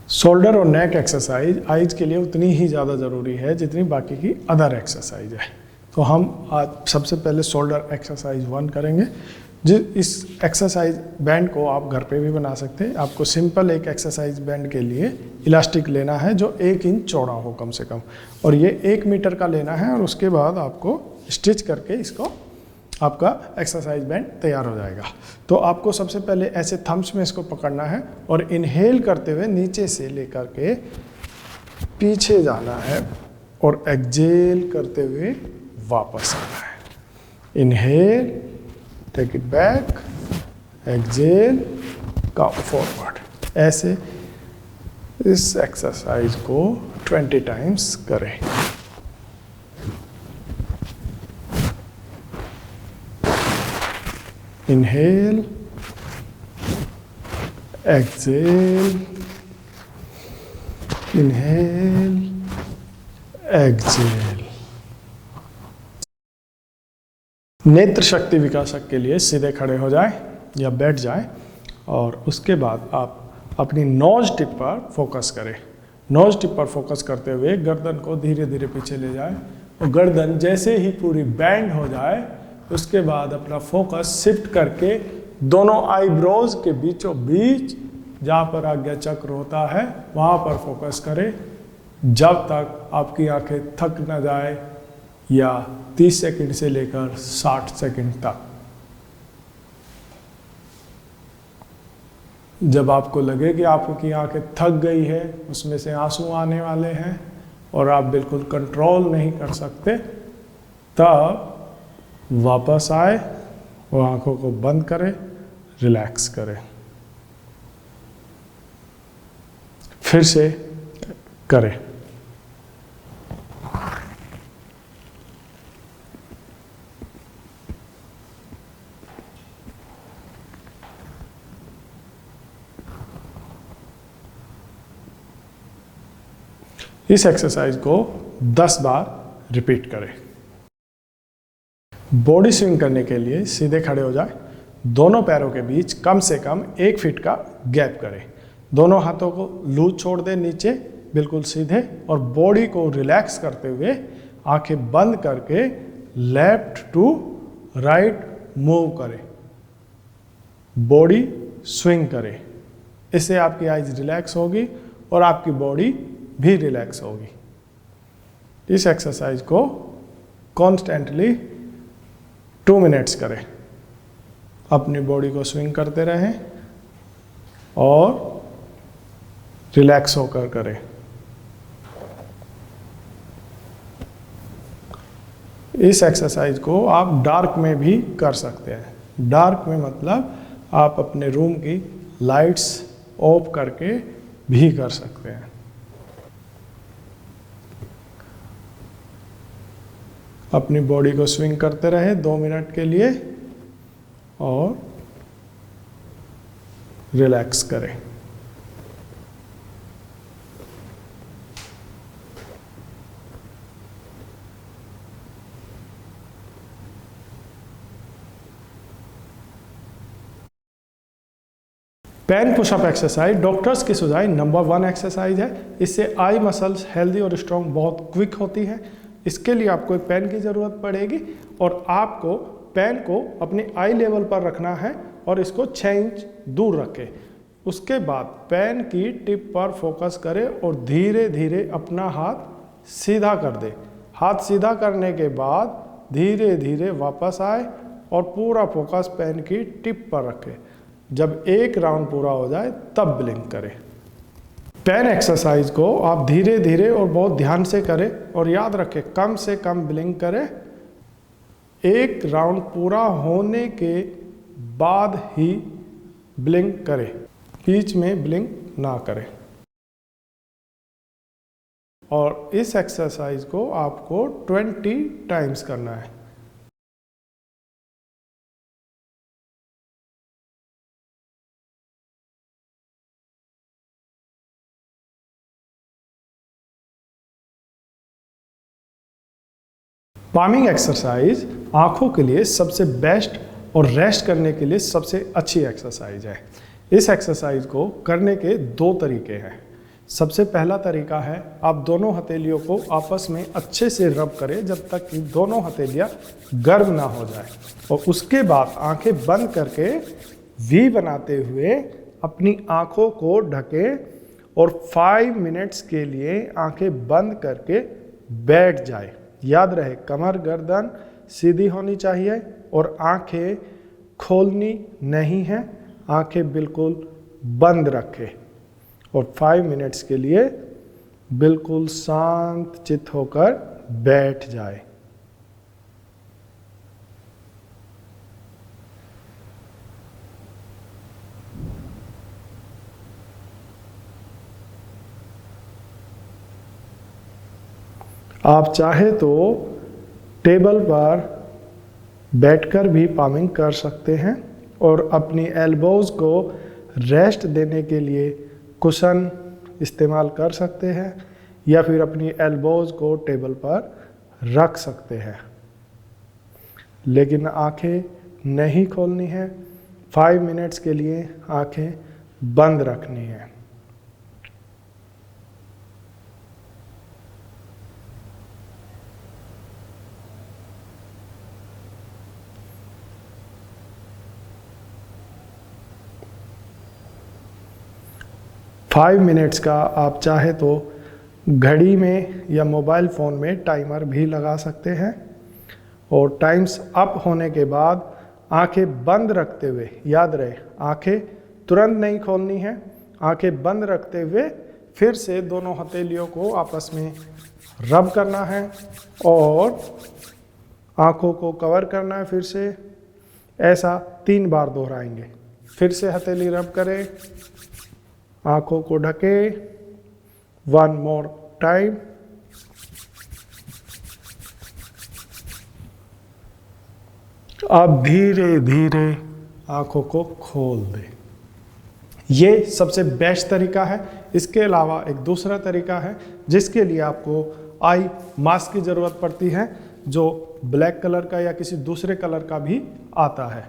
Shoulder और नेक exercise eyes के लिए उतनी ही ज़्यादा ज़रूरी है जितनी बाकी की अदर एक्सरसाइज है। तो हम आज सबसे पहले शोल्डर एक्सरसाइज 1 करेंगे। इस एक्सरसाइज बैंड को आप घर पे भी बना सकते हैं। आपको सिंपल एक एक्सरसाइज बैंड के लिए इलास्टिक लेना है जो 1 इंच चौड़ा हो कम से कम, और ये 1 मीटर का लेना है, और उसके बाद आपको स्टिच करके इसको आपका एक्सरसाइज बैंड तैयार हो जाएगा। तो आपको सबसे पहले ऐसे थम्स में इसको पकड़ना है और इनहेल करते हुए नीचे से लेकर के पीछे जाना है और एक्सहेल करते हुए वापस आना है। Inhale, take it back, exhale, come forward. ऐसे इस एक्सरसाइज को 20 टाइम्स करें। Inhale, exhale, inhale, exhale। नेत्र शक्ति विकासक के लिए सीधे खड़े हो जाएं या बैठ जाएं, और उसके बाद आप अपनी नोज टिप पर फोकस करें। नोज टिप पर फोकस करते हुए गर्दन को धीरे धीरे पीछे ले जाएं, और गर्दन जैसे ही पूरी बैंड हो जाए उसके बाद अपना फोकस शिफ्ट करके दोनों आईब्रोज के बीचों बीच जहाँ पर आज्ञा चक्र होता है वहाँ पर फोकस करें जब तक आपकी आंखें थक न जाए, या 30 सेकंड से लेकर 60 सेकंड तक। जब आपको लगे कि आपकी आंखें थक गई है, उसमें से आंसू आने वाले हैं और आप बिल्कुल कंट्रोल नहीं कर सकते, तब वापस आए और आंखों को बंद करें, रिलैक्स करें। फिर से करें। इस एक्सरसाइज को 10 बार रिपीट करें। बॉडी स्विंग करने के लिए सीधे खड़े हो जाए, दोनों पैरों के बीच कम से कम 1 फीट का गैप करें, दोनों हाथों को लूज छोड़ दें नीचे बिल्कुल सीधे, और बॉडी को रिलैक्स करते हुए आंखें बंद करके लेफ्ट टू राइट मूव करें, बॉडी स्विंग करें। इससे आपकी आइज रिलैक्स होगी और आपकी बॉडी भी रिलैक्स होगी। इस एक्सरसाइज को कॉन्स्टेंटली 2 मिनट्स करें। अपनी बॉडी को स्विंग करते रहें और रिलैक्स होकर करें। इस एक्सरसाइज को आप डार्क में भी कर सकते हैं। डार्क में मतलब आप अपने रूम की लाइट्स ऑफ करके भी कर सकते हैं। अपनी बॉडी को स्विंग करते रहे 2 मिनट के लिए और रिलैक्स करें। पैन पुशअप एक्सरसाइज डॉक्टर्स की सुझाव नंबर 1 एक्सरसाइज है। इससे आई मसल्स हेल्दी और स्ट्रॉन्ग बहुत क्विक होती है। इसके लिए आपको एक पेन की ज़रूरत पड़ेगी और आपको पेन को अपने आई लेवल पर रखना है और इसको 6 इंच दूर रखें। उसके बाद पेन की टिप पर फोकस करें और धीरे धीरे अपना हाथ सीधा कर दें। हाथ सीधा करने के बाद धीरे धीरे वापस आए और पूरा फोकस पेन की टिप पर रखें। जब एक राउंड पूरा हो जाए तब ब्लिंक करें। पेन एक्सरसाइज को आप धीरे धीरे और बहुत ध्यान से करें और याद रखें कम से कम ब्लिंक करें। एक राउंड पूरा होने के बाद ही ब्लिंक करें, बीच में ब्लिंक ना करें। और इस एक्सरसाइज को आपको 20 टाइम्स करना है। पामिंग एक्सरसाइज आँखों के लिए सबसे बेस्ट और रेस्ट करने के लिए सबसे अच्छी एक्सरसाइज है। इस एक्सरसाइज को करने के 2 तरीके हैं। सबसे पहला तरीका है, आप दोनों हथेलियों को आपस में अच्छे से रब करें जब तक कि दोनों हथेलियां गर्म ना हो जाए, और उसके बाद आंखें बंद करके वी बनाते हुए अपनी आंखों को ढकें और 5 मिनट्स के लिए आंखें बंद करके बैठ जाए। याद रहे, कमर गर्दन सीधी होनी चाहिए और आंखें खोलनी नहीं है, आंखें बिल्कुल बंद रखें और 5 मिनट्स के लिए बिल्कुल शांत चित्त होकर बैठ जाए। आप चाहे तो टेबल पर बैठकर भी पामिंग कर सकते हैं और अपनी एल्बोज को रेस्ट देने के लिए कुशन इस्तेमाल कर सकते हैं या फिर अपनी एल्बोज को टेबल पर रख सकते हैं, लेकिन आंखें नहीं खोलनी है। 5 मिनट्स के लिए आंखें बंद रखनी है। फाइव मिनट्स का आप चाहे तो घड़ी में या मोबाइल फ़ोन में टाइमर भी लगा सकते हैं और टाइम्स अप होने के बाद आंखें बंद रखते हुए, याद रहे आंखें तुरंत नहीं खोलनी है, आंखें बंद रखते हुए फिर से दोनों हथेलियों को आपस में रब करना है और आंखों को कवर करना है। फिर से ऐसा 3 बार दोहराएंगे। फिर से हथेली रब करें, आंखों को ढके, 1 मोर टाइम। अब धीरे धीरे आंखों को खोल दें। ये सबसे बेस्ट तरीका है। इसके अलावा एक दूसरा तरीका है जिसके लिए आपको आई मास्क की ज़रूरत पड़ती है, जो ब्लैक कलर का या किसी दूसरे कलर का भी आता है,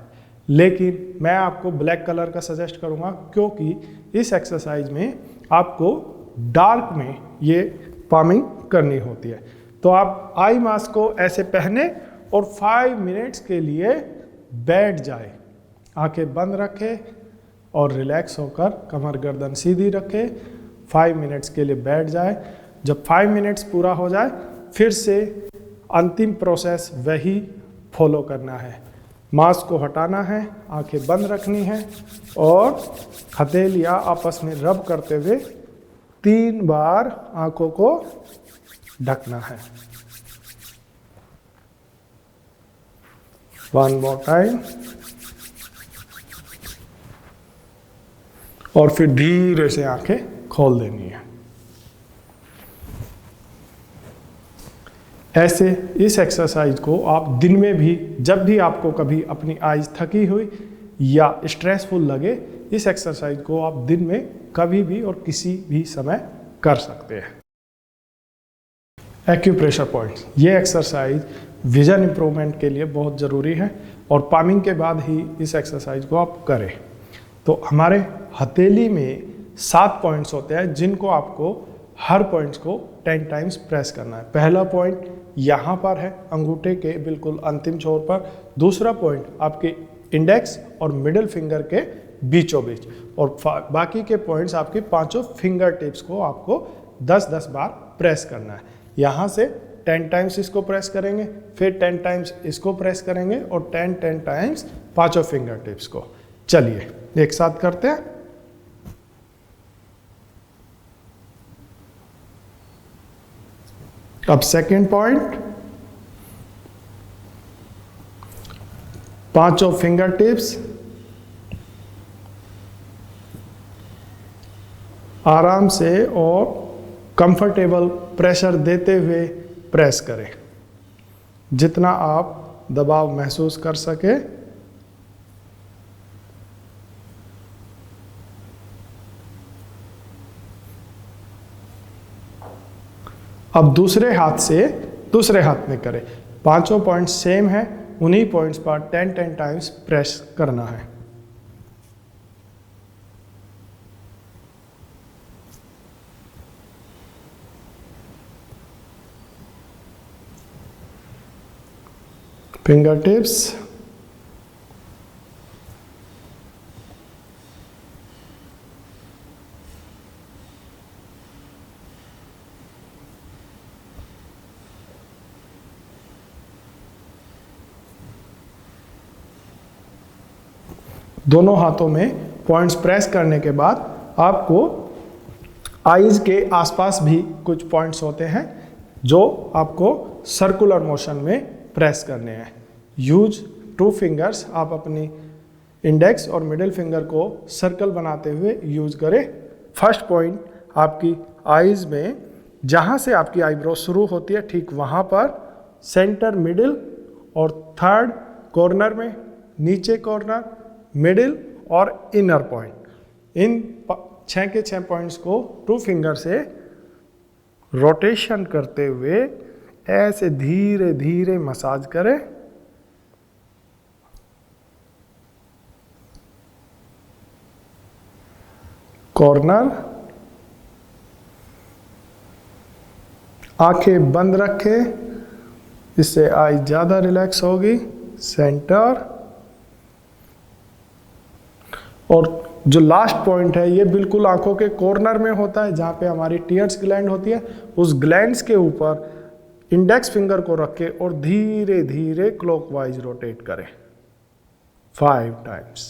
लेकिन मैं आपको ब्लैक कलर का सजेस्ट करूंगा क्योंकि इस एक्सरसाइज में आपको डार्क में ये पामिंग करनी होती है। तो आप आई मास्क को ऐसे पहने और 5 मिनट्स के लिए बैठ जाए, आंखें बंद रखें और रिलैक्स होकर कमर गर्दन सीधी रखें। 5 मिनट्स के लिए बैठ जाए। जब 5 मिनट्स पूरा हो जाए फिर से अंतिम प्रोसेस वही फॉलो करना है। मास्क को हटाना है, आंखें बंद रखनी है और हथेलियां आपस में रब करते हुए 3 बार आंखों को ढकना है। 1 मोर टाइम और फिर धीरे से आंखें खोल देनी है। ऐसे इस एक्सरसाइज को आप दिन में भी, जब भी आपको कभी अपनी आईज थकी हुई या स्ट्रेसफुल लगे, इस एक्सरसाइज को आप दिन में कभी भी और किसी भी समय कर सकते हैं। एक्यूप्रेशर पॉइंट्स, ये एक्सरसाइज विजन इंप्रूवमेंट के लिए बहुत ज़रूरी है और पामिंग के बाद ही इस एक्सरसाइज को आप करें। तो हमारे हथेली में 7 पॉइंट्स होते हैं जिनको आपको हर पॉइंट्स को 10 टाइम्स प्रेस करना है। पहला पॉइंट यहाँ पर है, अंगूठे के बिल्कुल अंतिम छोर पर। दूसरा पॉइंट आपके इंडेक्स और मिडिल फिंगर के बीचों बीच, और बाकी के पॉइंट्स आपके 5 फिंगर टिप्स को आपको 10-10 बार प्रेस करना है। यहाँ से 10 टाइम्स इसको प्रेस करेंगे, फिर 10 टाइम्स इसको प्रेस करेंगे और 10 टाइम्स 5 फिंगर टिप्स को। चलिए एक साथ करते हैं। अब सेकेंड पॉइंट, 5 फिंगर टिप्स आराम से और कंफर्टेबल प्रेशर देते हुए प्रेस करें, जितना आप दबाव महसूस कर सके। अब दूसरे हाथ में करें। 5 पॉइंट सेम है, उन्हीं पॉइंट्स पर 10 टाइम्स प्रेस करना है। फिंगर टिप्स, दोनों हाथों में पॉइंट्स प्रेस करने के बाद आपको आईज के आसपास भी कुछ पॉइंट्स होते हैं जो आपको सर्कुलर मोशन में प्रेस करने हैं। यूज 2 फिंगर्स, आप अपनी इंडेक्स और मिडिल फिंगर को सर्कल बनाते हुए यूज करें। फर्स्ट पॉइंट आपकी आईज में, जहाँ से आपकी आईब्रो शुरू होती है ठीक वहाँ पर, सेंटर, मिडिल और थर्ड कॉर्नर में, नीचे कॉर्नर, मिडिल और इनर पॉइंट। इन 6 के 6 पॉइंट्स को 2 फिंगर से रोटेशन करते हुए ऐसे धीरे धीरे मसाज करें। कॉर्नर, आंखें बंद रखें, इससे आई ज़्यादा रिलैक्स होगी। सेंटर, और जो लास्ट पॉइंट है ये बिल्कुल आंखों के कॉर्नर में होता है, जहाँ पे हमारी टीयर्स ग्लैंड होती है। उस ग्लैंड्स के ऊपर इंडेक्स फिंगर को रखें और धीरे धीरे क्लॉकवाइज रोटेट करें 5 टाइम्स।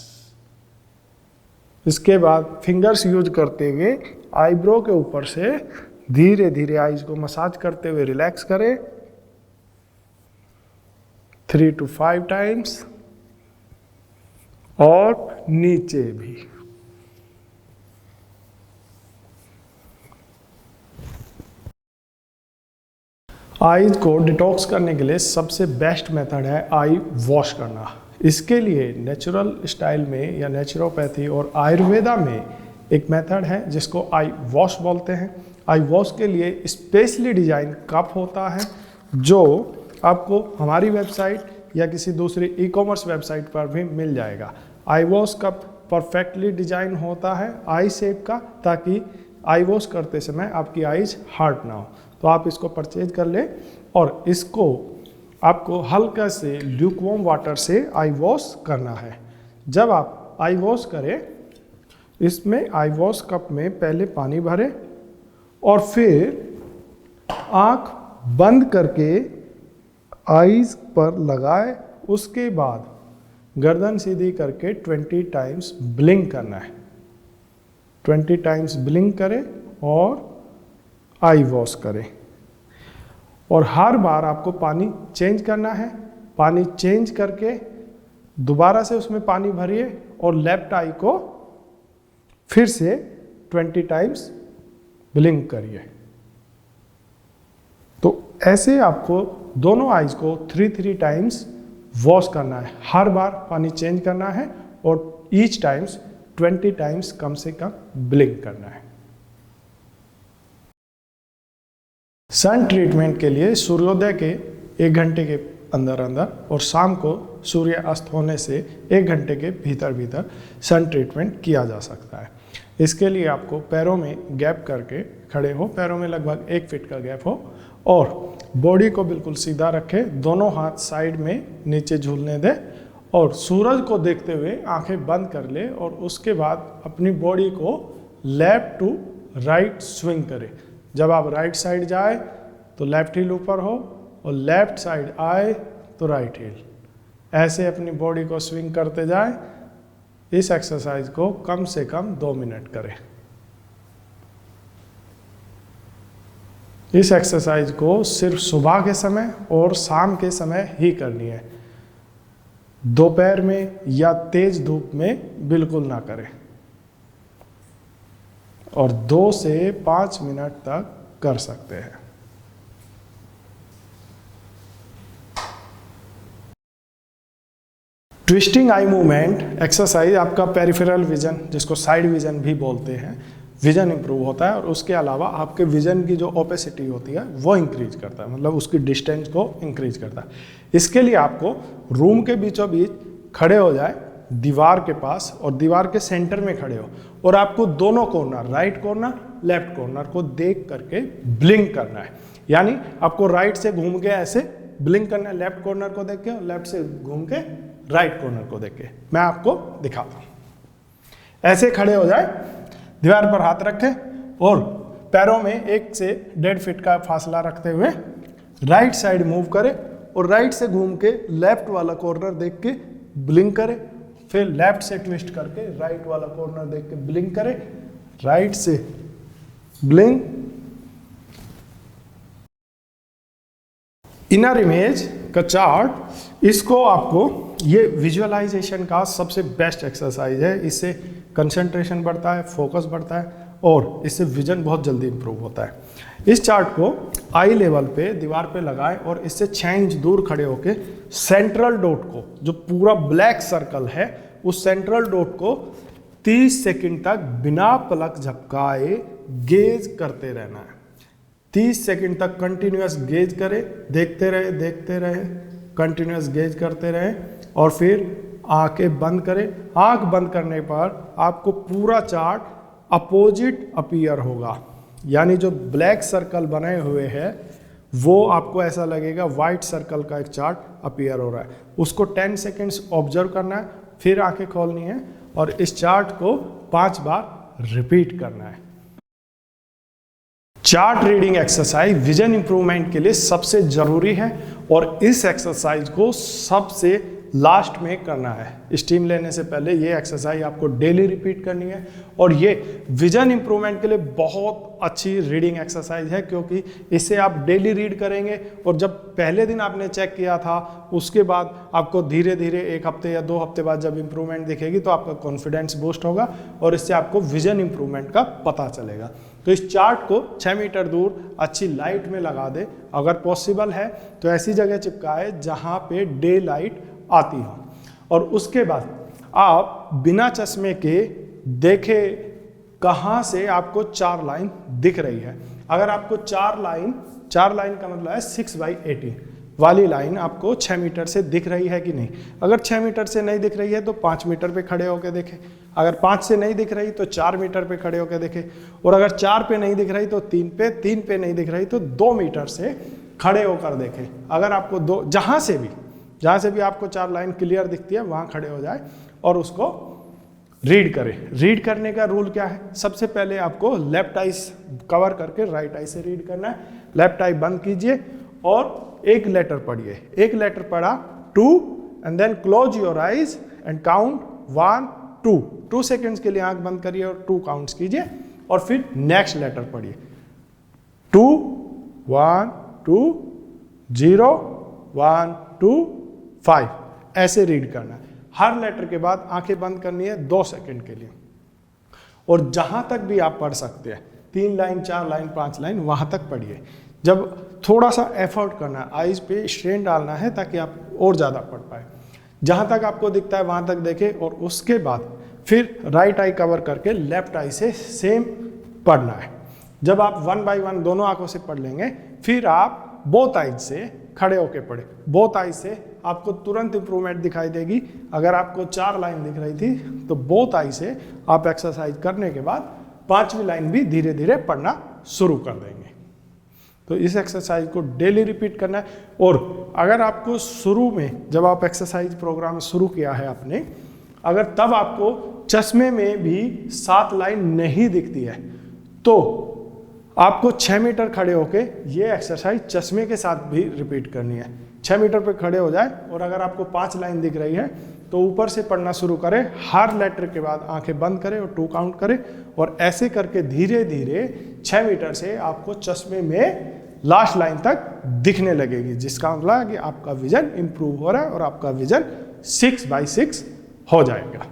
इसके बाद फिंगर्स यूज करते हुए आईब्रो के ऊपर से धीरे धीरे आईज को मसाज करते हुए रिलैक्स करें 3 to 5 टाइम्स, और नीचे भी। आईज को डिटॉक्स करने के लिए सबसे बेस्ट मेथड है आई वॉश करना। इसके लिए नेचुरल स्टाइल में या नेचुरोपैथी और आयुर्वेदा में एक मेथड है जिसको आई वॉश बोलते हैं। आई वॉश के लिए स्पेशली डिजाइन कप होता है जो आपको हमारी वेबसाइट या किसी दूसरी ई-कॉमर्स वेबसाइट पर भी मिल जाएगा। आई वॉश कप परफेक्टली डिजाइन होता है आई शेप का, ताकि आई वॉश करते समय आपकी आईज हार्ड ना हो। तो आप इसको परचेज कर लें और इसको आपको हल्का से ल्यूकवार्म वाटर से आई वॉश करना है। जब आप आई वॉश करें, इसमें आई वॉश कप में पहले पानी भरें और फिर आँख बंद करके आईज पर लगाए। उसके बाद गर्दन सीधी करके 20 टाइम्स ब्लिंक करना है। 20 टाइम्स ब्लिंक करें और आई वॉश करें। और हर बार आपको पानी चेंज करना है। पानी चेंज करके दोबारा से उसमें पानी भरिए और लेफ्ट आई को फिर से 20 टाइम्स ब्लिंक करिए। तो ऐसे आपको दोनों आईज को 3 टाइम्स वॉश करना है। हर बार पानी चेंज करना है और ईच टाइम्स 20 टाइम्स कम से कम ब्लिंक करना है। सन ट्रीटमेंट के लिए सूर्योदय के 1 घंटे के अंदर अंदर और शाम को सूर्य अस्त होने से 1 घंटे के भीतर भीतर सन ट्रीटमेंट किया जा सकता है। इसके लिए आपको पैरों में गैप करके खड़े हो, पैरों में लगभग 1 फीट का गैप हो और बॉडी को बिल्कुल सीधा रखें। दोनों हाथ साइड में नीचे झूलने दें और सूरज को देखते हुए आंखें बंद कर ले और उसके बाद अपनी बॉडी को लेफ्ट टू राइट स्विंग करें। जब आप राइट साइड जाए तो लेफ्ट हील ऊपर हो और लेफ्ट साइड आए तो राइट हील। ऐसे अपनी बॉडी को स्विंग करते जाए। इस एक्सरसाइज को कम से कम 2 मिनट करें। इस एक्सरसाइज को सिर्फ सुबह के समय और शाम के समय ही करनी है। दोपहर में या तेज धूप में बिल्कुल ना करें और 2 से 5 मिनट तक कर सकते हैं। ट्विस्टिंग आई मूवमेंट एक्सरसाइज आपका पेरिफेरल विजन, जिसको साइड विजन भी बोलते हैं, विजन इंप्रूव होता है और उसके अलावा आपके विजन की जो ओपेसिटी होती है वो इंक्रीज करता है, मतलब उसकी डिस्टेंस को इंक्रीज करता है। इसके लिए आपको रूम के बीचों बीच खड़े हो जाए दीवार के पास और दीवार के सेंटर में खड़े हो और आपको दोनों corner, right corner left corner को देख करके ब्लिंक करना है। यानी आपको राइट से घूम के ऐसे ब्लिंक करना है लेफ्ट कॉर्नर को देख के और लेफ्ट से घूम के राइट कॉर्नर को देख के। मैं आपको दिखाता हूँ। ऐसे खड़े हो जाए, दीवार पर हाथ रखें और पैरों में 1 से 1.5 फीट का फासला रखते हुए राइट साइड मूव करें और राइट से घूम के लेफ्ट वाला कॉर्नर देख के ब्लिंक करें, फिर लेफ्ट से ट्विस्ट करके राइट वाला कॉर्नर देख के ब्लिंक करें, राइट से ब्लिंक। इनर इमेज का चार्ट, इसको आपको, ये विजुअलाइजेशन का सबसे बेस्ट एक्सरसाइज है। इससे कंसंट्रेशन बढ़ता है, फोकस बढ़ता है और इससे विजन बहुत जल्दी इंप्रूव होता है। इस चार्ट को आई लेवल पे दीवार पे लगाएं और इससे 6 इंच दूर खड़े होके सेंट्रल डॉट को, जो पूरा ब्लैक सर्कल है, उस सेंट्रल डॉट को 30 सेकंड तक बिना पलक झपकाए गेज करते रहना है। 30 सेकंड तक कंटिन्यूअस गेज करें, देखते रहे, कंटिन्यूअस गेज करते रहे और फिर आंखें बंद करें। आंख बंद करने पर आपको पूरा चार्ट अपोजिट अपीयर होगा, यानी जो ब्लैक सर्कल बने हुए हैं वो आपको ऐसा लगेगा वाइट सर्कल का एक चार्ट अपीयर हो रहा है। उसको 10 सेकेंड्स ऑब्जर्व करना है, फिर आंखें खोलनी है और इस चार्ट को 5 बार रिपीट करना है। Chart reading exercise vision improvement के लिए सबसे जरूरी है और इस एक्सरसाइज को सबसे लास्ट में करना है। स्टीम लेने से पहले ये एक्सरसाइज आपको डेली रिपीट करनी है और ये विजन इंप्रूवमेंट के लिए बहुत अच्छी रीडिंग एक्सरसाइज है, क्योंकि इससे आप डेली रीड करेंगे और जब पहले दिन आपने चेक किया था उसके बाद आपको धीरे धीरे 1 हफ्ते या 2 हफ्ते बाद जब इंप्रूवमेंट दिखेगी तो आपका कॉन्फिडेंस बूस्ट होगा और इससे आपको विजन इंप्रूवमेंट का पता चलेगा। तो इस चार्ट को 6 मीटर दूर अच्छी लाइट में लगा दे, अगर पॉसिबल है तो ऐसी जगह चिपकाए जहाँ पे डे लाइट आती हो और उसके बाद आप बिना चश्मे के देखे कहाँ से आपको 4 लाइन दिख रही है। अगर आपको 4 लाइन का मतलब है 6/18 वाली लाइन आपको 6 मीटर से दिख रही है कि नहीं। अगर 6 मीटर से नहीं दिख रही है तो 5 मीटर पे खड़े होकर देखें, अगर 5 से नहीं दिख रही तो 4 मीटर पे खड़े होकर देखें और अगर 4 पे नहीं दिख रही तो 3 पे नहीं दिख रही तो 2 मीटर से खड़े होकर देखें। अगर आपको जहाँ से भी आपको 4 लाइन क्लियर दिखती है वहाँ खड़े हो जाए और उसको रीड करें। रीड करने का रूल क्या है? सबसे पहले आपको लेफ्ट आई कवर करके राइट आई से रीड करना है। लेफ्ट आई बंद कीजिए और एक लेटर पढ़िए। एक लेटर पढ़ा 2 and then close your eyes and count 1 2। 2 seconds के लिए आंख बंद करिए और 2 काउंट्स कीजिए और फिर नेक्स्ट लेटर पढ़िए 2 1 2 0 1 2 5। ऐसे रीड करना है। हर लेटर के बाद आंखें बंद करनी है 2 सेकंड के लिए और जहां तक भी आप पढ़ सकते हैं 3 लाइन 4 लाइन 5 लाइन वहां तक पढ़िए। जब थोड़ा सा एफर्ट करना है, आईज पे स्ट्रेन डालना है ताकि आप और ज़्यादा पढ़ पाए। जहां तक आपको दिखता है वहां तक देखें और उसके बाद फिर राइट आई कवर करके लेफ्ट आई से सेम पढ़ना है। जब आप 1 बाय 1 दोनों आंखों से पढ़ लेंगे फिर आप बोथ आईज से खड़े होके पढ़े। बोथ आईज से आपको तुरंत इंप्रूवमेंट दिखाई देगी। अगर आपको 4 लाइन दिख रही थी तो बोथ आई से आप एक्सरसाइज करने के बाद 5वीं लाइन भी धीरे धीरे पढ़ना शुरू कर देंगे। तो इस एक्सरसाइज को डेली रिपीट करना है। और अगर आपको शुरू में जब आप एक्सरसाइज प्रोग्राम शुरू किया है आपने, अगर तब आपको चश्मे में भी 7 लाइन नहीं दिखती है तो आपको 6 मीटर खड़े होके ये एक्सरसाइज चश्मे के साथ भी रिपीट करनी है। 6 मीटर पे खड़े हो जाए और अगर आपको 5 लाइन दिख रही है तो ऊपर से पढ़ना शुरू करें। हर लेटर के बाद आंखें बंद करें और 2 काउंट करें और ऐसे करके धीरे धीरे 6 मीटर से आपको चश्मे में लास्ट लाइन तक दिखने लगेगी, जिसका मतलब है कि आपका विजन इंप्रूव हो रहा है और आपका विजन 6/6 हो जाएगा।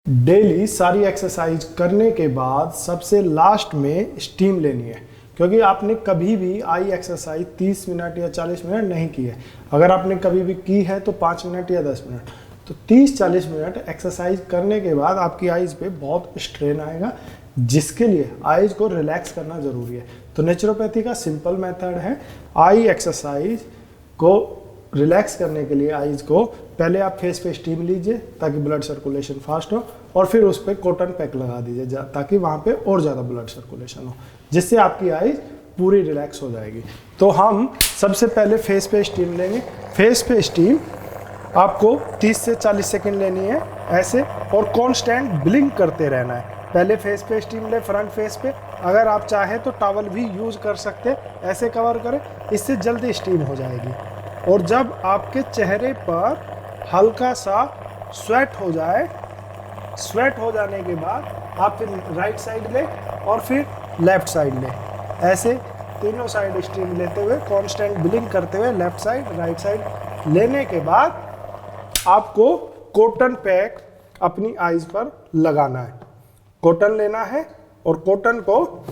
डेली सारी एक्सरसाइज करने के बाद सबसे लास्ट में स्टीम लेनी है, क्योंकि आपने कभी भी आई एक्सरसाइज 30 मिनट या 40 मिनट नहीं की है। अगर आपने कभी भी की है तो 5 मिनट या 10 मिनट, तो 30-40 मिनट एक्सरसाइज करने के बाद आपकी आईज पे बहुत स्ट्रेन आएगा, जिसके लिए आईज को रिलैक्स करना जरूरी है। तो नेचुरोपैथी का सिंपल मेथड है, आई एक्सरसाइज को रिलैक्स करने के लिए आईज को पहले आप फेस पे स्टीम लीजिए ताकि ब्लड सर्कुलेशन फास्ट हो और फिर उस पर कॉटन पैक लगा दीजिए ताकि वहाँ पे और ज़्यादा ब्लड सर्कुलेशन हो, जिससे आपकी आईज पूरी रिलैक्स हो जाएगी। तो हम सबसे पहले फेस पे स्टीम लेंगे। फेस पे स्टीम आपको 30 से 40 सेकंड लेनी है ऐसे, और कांस्टेंट ब्लिंक करते रहना है। पहले फेस पे स्टीम ले, फ्रंट फेस पे। अगर आप चाहे तो टॉवल भी यूज़ कर सकते, ऐसे कवर करें, इससे जल्दी स्टीम हो जाएगी। और जब आपके चेहरे पर हल्का सा स्वेट हो जाए, स्वेट हो जाने के बाद आप फिर राइट साइड ले और फिर लेफ्ट साइड ले, ऐसे तीनों साइड स्टीम लेते हुए कांस्टेंट ब्लिंक करते हुए लेफ्ट साइड राइट साइड लेने के बाद आपको कॉटन पैक अपनी आईज पर लगाना है। कॉटन लेना है और कॉटन को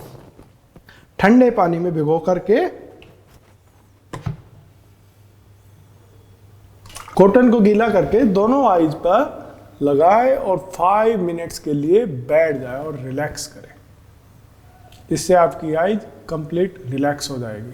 ठंडे पानी में भिगो करके कॉटन को गीला करके दोनों आईज पर लगाए और 5 मिनट्स के लिए बैठ जाए और रिलैक्स करें। इससे आपकी आईज कंप्लीट रिलैक्स हो जाएगी।